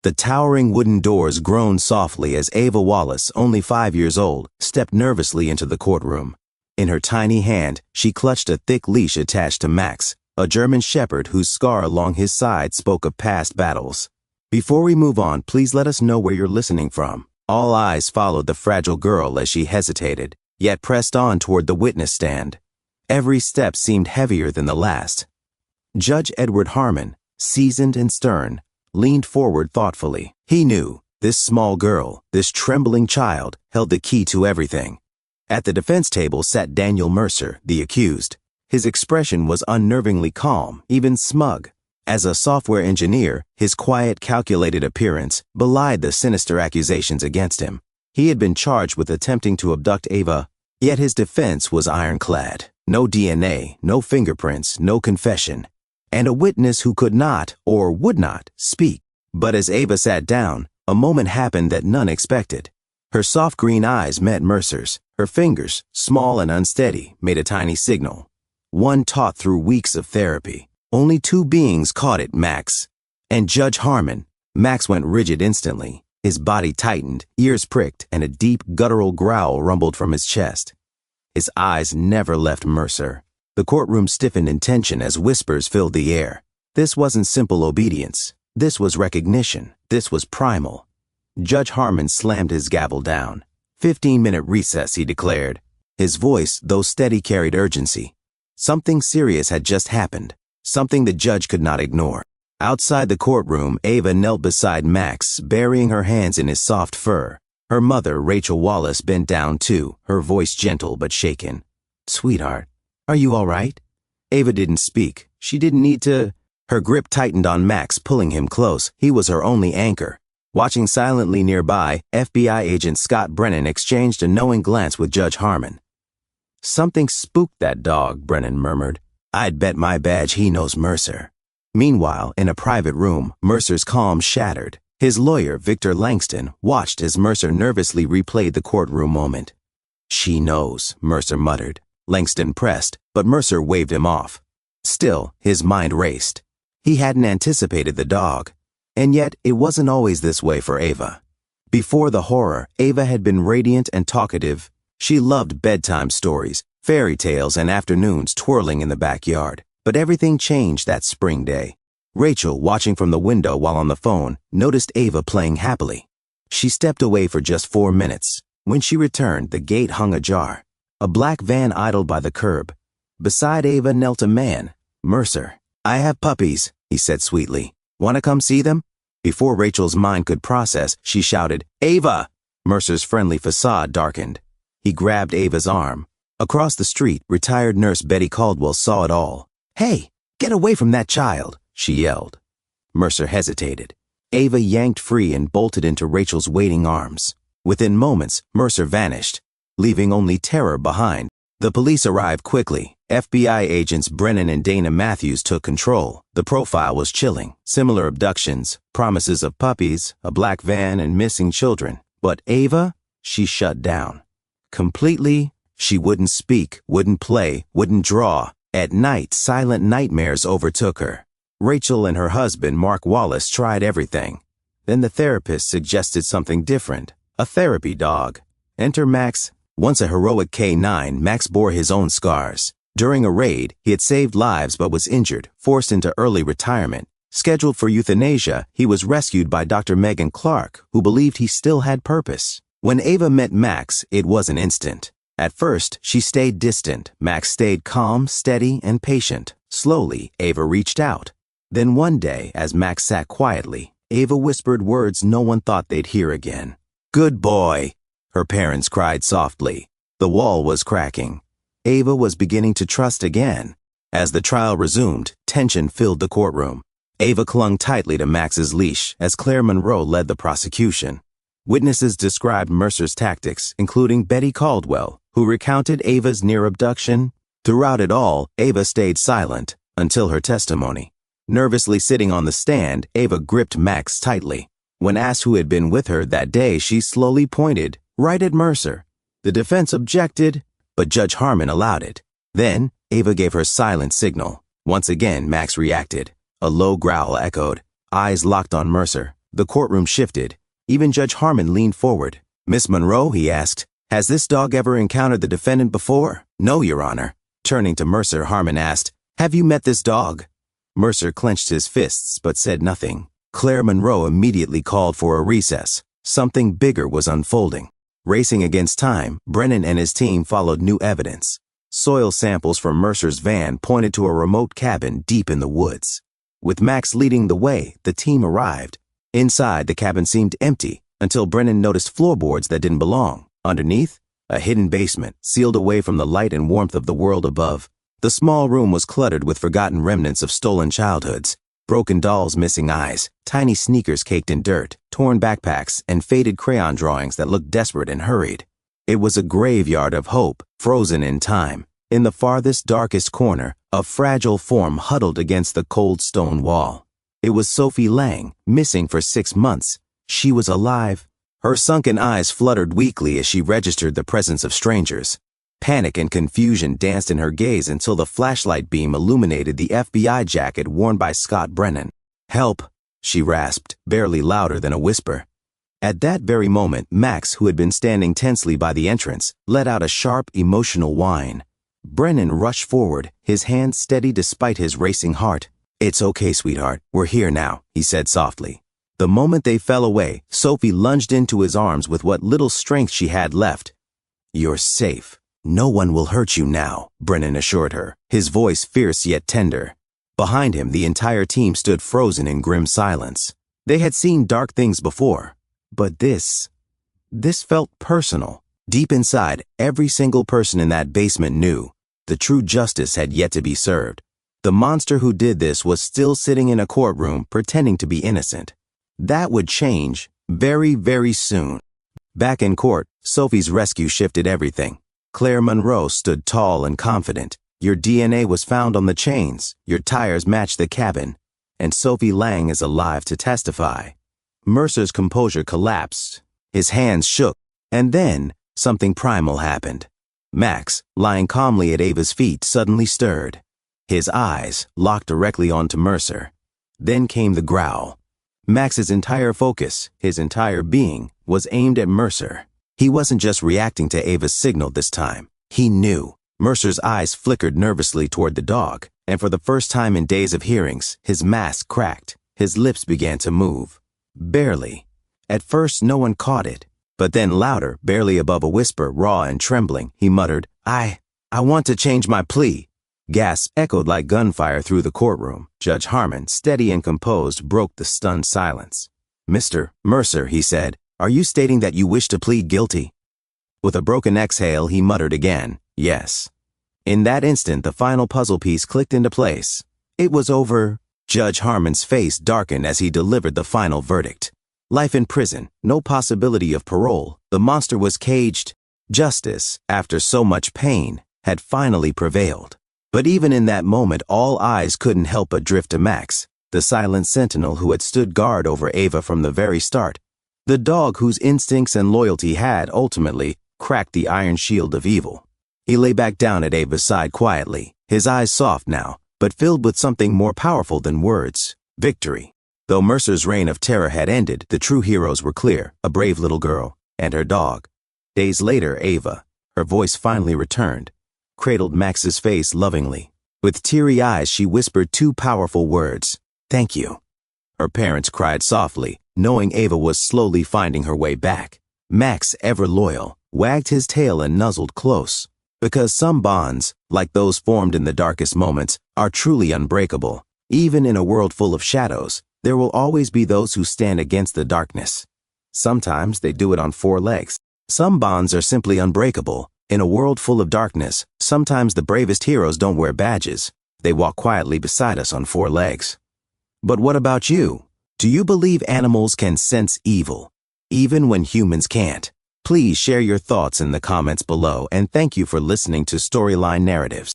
The towering wooden doors groaned softly as Ava Wallace, only 5 years old, stepped nervously into the courtroom. In her tiny hand, she clutched a thick leash attached to Max, a German shepherd whose scar along his side spoke of past battles. "Before we move on, please let us know where you're listening from." All eyes followed the fragile girl as she hesitated, yet pressed on toward the witness stand. Every step seemed heavier than the last. Judge Edward Harmon, seasoned and stern, leaned forward thoughtfully. He knew this small girl, this trembling child, held the key to everything. At the defense table sat Daniel Mercer, the accused. His expression was unnervingly calm, even smug. As a software engineer, his quiet, calculated appearance belied the sinister accusations against him. He had been charged with attempting to abduct Ava, yet his defense was ironclad. No DNA, no fingerprints, no confession, and a witness who could not, or would not, speak. But as Ava sat down, a moment happened that none expected. Her soft green eyes met Mercer's. Her fingers, small and unsteady, made a tiny signal. One taught through weeks of therapy. Only 2 beings caught it, Max. And Judge Harmon. Max went rigid instantly. His body tightened, ears pricked, and a deep, guttural growl rumbled from his chest. His eyes never left Mercer. The courtroom stiffened in tension as whispers filled the air. This wasn't simple obedience. This was recognition. This was primal. Judge Harmon slammed his gavel down. 15-minute recess, he declared. His voice, though steady, carried urgency. Something serious had just happened. Something the judge could not ignore. Outside the courtroom, Ava knelt beside Max, burying her hands in his soft fur. Her mother, Rachel Wallace, bent down too, her voice gentle but shaken. "Sweetheart, are you all right?" Ava didn't speak. She didn't need to. Her grip tightened on Max, pulling him close. He was her only anchor. Watching silently nearby, FBI agent Scott Brennan exchanged a knowing glance with Judge Harmon. "Something spooked that dog," Brennan murmured. "I'd bet my badge he knows Mercer." Meanwhile, in a private room, Mercer's calm shattered. His lawyer, Victor Langston, watched as Mercer nervously replayed the courtroom moment. "She knows," Mercer muttered. Langston pressed, but Mercer waved him off. Still, his mind raced. He hadn't anticipated the dog. And yet, it wasn't always this way for Ava. Before the horror, Ava had been radiant and talkative. She loved bedtime stories, fairy tales, and afternoons twirling in the backyard. But everything changed that spring day. Rachel, watching from the window while on the phone, noticed Ava playing happily. She stepped away for just 4 minutes. When she returned, the gate hung ajar. A black van idled by the curb. Beside Ava knelt a man, Mercer. "I have puppies," he said sweetly. "Want to come see them?" Before Rachel's mind could process, she shouted, "Ava!" Mercer's friendly facade darkened. He grabbed Ava's arm. Across the street, retired nurse Betty Caldwell saw it all. "Hey, get away from that child," she yelled. Mercer hesitated. Ava yanked free and bolted into Rachel's waiting arms. Within moments, Mercer vanished, leaving only terror behind. The police arrived quickly. FBI agents Brennan and Dana Matthews took control. The profile was chilling. Similar abductions, promises of puppies, a black van, and missing children. But Ava, she shut down. Completely, she wouldn't speak, wouldn't play, wouldn't draw. At night, silent nightmares overtook her. Rachel and her husband, Mark Wallace, tried everything. Then the therapist suggested something different. A therapy dog. Enter Max. Once a heroic K9, Max bore his own scars. During a raid, he had saved lives but was injured, forced into early retirement. Scheduled for euthanasia, he was rescued by Dr. Megan Clark, who believed he still had purpose. When Ava met Max, it was an instant. At first, she stayed distant. Max stayed calm, steady, and patient. Slowly, Ava reached out. Then one day, as Max sat quietly, Ava whispered words no one thought they'd hear again. "Good boy," her parents cried softly. The wall was cracking. Ava was beginning to trust again. As the trial resumed, tension filled the courtroom. Ava clung tightly to Max's leash as Claire Monroe led the prosecution. Witnesses described Mercer's tactics, including Betty Caldwell, who recounted Ava's near abduction. Throughout it all, Ava stayed silent until her testimony. Nervously sitting on the stand, Ava gripped Max tightly. When asked who had been with her that day, she slowly pointed right at Mercer. The defense objected, but Judge Harmon allowed it. Then, Ava gave her silent signal. Once again, Max reacted. A low growl echoed. Eyes locked on Mercer. The courtroom shifted. Even Judge Harmon leaned forward. "Miss Monroe," he asked, "has this dog ever encountered the defendant before?" "No, Your Honor." Turning to Mercer, Harmon asked, "Have you met this dog?" Mercer clenched his fists but said nothing. Claire Monroe immediately called for a recess. Something bigger was unfolding. Racing against time, Brennan and his team followed new evidence. Soil samples from Mercer's van pointed to a remote cabin deep in the woods. With Max leading the way, the team arrived. Inside, the cabin seemed empty until Brennan noticed floorboards that didn't belong. Underneath, a hidden basement, sealed away from the light and warmth of the world above. The small room was cluttered with forgotten remnants of stolen childhoods. Broken dolls missing eyes, tiny sneakers caked in dirt, torn backpacks, and faded crayon drawings that looked desperate and hurried. It was a graveyard of hope, frozen in time. In the farthest, darkest corner, a fragile form huddled against the cold stone wall. It was Sophie Lang, missing for 6 months. She was alive. Her sunken eyes fluttered weakly as she registered the presence of strangers. Panic and confusion danced in her gaze until the flashlight beam illuminated the FBI jacket worn by Scott Brennan. "Help," she rasped, barely louder than a whisper. At that very moment, Max, who had been standing tensely by the entrance, let out a sharp, emotional whine. Brennan rushed forward, his hands steady despite his racing heart. "It's okay, sweetheart. We're here now," he said softly. The moment they fell away, Sophie lunged into his arms with what little strength she had left. "You're safe. No one will hurt you now," Brennan assured her, his voice fierce yet tender. Behind him, the entire team stood frozen in grim silence. They had seen dark things before, but this felt personal. Deep inside, every single person in that basement knew the true justice had yet to be served. The monster who did this was still sitting in a courtroom pretending to be innocent. That would change very, very soon. Back in court, Sophie's rescue shifted everything. Claire Monroe stood tall and confident. "Your DNA was found on the chains. Your tires matched the cabin. And Sophie Lang is alive to testify." Mercer's composure collapsed. His hands shook. And then, something primal happened. Max, lying calmly at Ava's feet, suddenly stirred. His eyes locked directly onto Mercer. Then came the growl. Max's entire focus, his entire being, was aimed at Mercer. He wasn't just reacting to Ava's signal this time. He knew. Mercer's eyes flickered nervously toward the dog, and for the first time in days of hearings, his mask cracked. His lips began to move. Barely. At first, no one caught it. But then louder, barely above a whisper, raw and trembling, he muttered, I want to change my plea." Gasps echoed like gunfire through the courtroom. Judge Harmon, steady and composed, broke the stunned silence. "Mr. Mercer," he said, "are you stating that you wish to plead guilty?" With a broken exhale, he muttered again, "Yes." In that instant, the final puzzle piece clicked into place. It was over. Judge Harmon's face darkened as he delivered the final verdict. Life in prison, no possibility of parole. The monster was caged. Justice, after so much pain, had finally prevailed. But even in that moment, all eyes couldn't help but drift to Max, the silent sentinel who had stood guard over Ava from the very start. The dog whose instincts and loyalty had, ultimately, cracked the iron shield of evil. He lay back down at Ava's side quietly, his eyes soft now, but filled with something more powerful than words: victory. Though Mercer's reign of terror had ended, the true heroes were clear: a brave little girl and her dog. Days later, Ava, her voice finally returned, cradled Max's face lovingly. With teary eyes, she whispered 2 powerful words: "Thank you." Her parents cried softly, knowing Ava was slowly finding her way back. Max, ever loyal, wagged his tail and nuzzled close. Because some bonds, like those formed in the darkest moments, are truly unbreakable. Even in a world full of shadows, there will always be those who stand against the darkness. Sometimes they do it on 4 legs. Some bonds are simply unbreakable. In a world full of darkness, sometimes the bravest heroes don't wear badges. They walk quietly beside us on 4 legs. But what about you? Do you believe animals can sense evil, even when humans can't? Please share your thoughts in the comments below, and thank you for listening to Storyline Narratives.